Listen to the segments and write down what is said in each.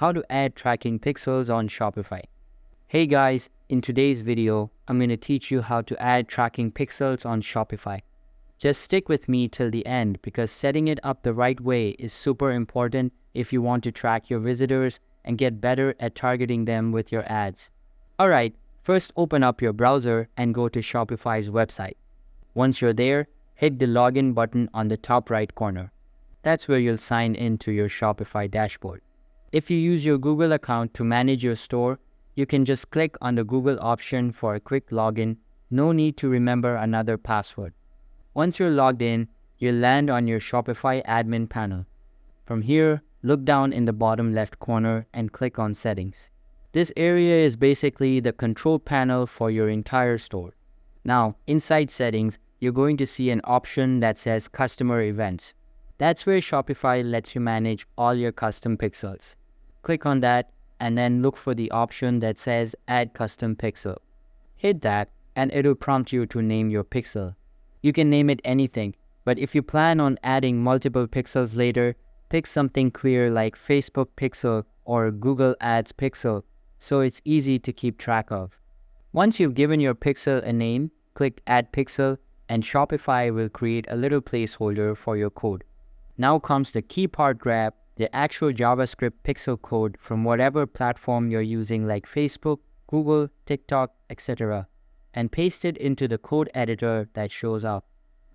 how to add tracking pixels on Shopify. Hey guys, in today's video, I'm going to teach you how to add tracking pixels on Shopify. Just stick with me till the end because setting it up the right way is super important if you want to track your visitors and get better at targeting them with your ads. Alright, first open up your browser and go to Shopify's website. Once you're there, hit the login button on the top right corner. That's where you'll sign in to your Shopify dashboard. If you use your Google account to manage your store, you can just click on the Google option for a quick login. No need to remember another password. Once you're logged in, you'll land on your Shopify admin panel. From here, look down in the bottom left corner and click on Settings. This area is basically the control panel for your entire store. Now, inside Settings, you're going to see an option that says Customer Events. That's where Shopify lets you manage all your custom pixels. Click on that and then look for the option that says Add Custom Pixel. Hit that and it'll prompt you to name your pixel. You can name it anything, but if you plan on adding multiple pixels later, pick something clear like Facebook Pixel or Google Ads Pixel, so it's easy to keep track of. Once you've given your pixel a name, click Add Pixel and Shopify will create a little placeholder for your code. Now comes the key part: grab the actual JavaScript pixel code from whatever platform you're using like Facebook, Google, TikTok, etc. and paste it into the code editor that shows up.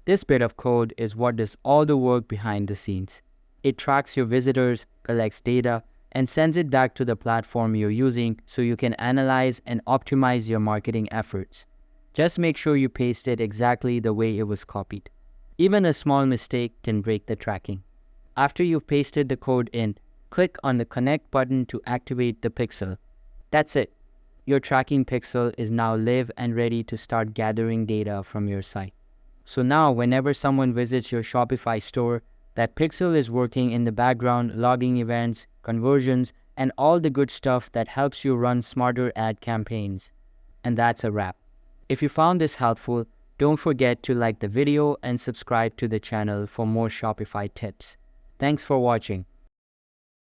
This bit of code is what does all the work behind the scenes. It tracks your visitors, collects data, and sends it back to the platform you're using so you can analyze and optimize your marketing efforts. Just make sure you paste it exactly the way it was copied. Even a small mistake can break the tracking. After you've pasted the code in, click on the Connect button to activate the pixel. That's it. Your tracking pixel is now live and ready to start gathering data from your site. So now whenever someone visits your Shopify store, that pixel is working in the background, logging events, conversions, and all the good stuff that helps you run smarter ad campaigns. And that's a wrap. If you found this helpful, don't forget to like the video and subscribe to the channel for more Shopify tips. Thanks for watching.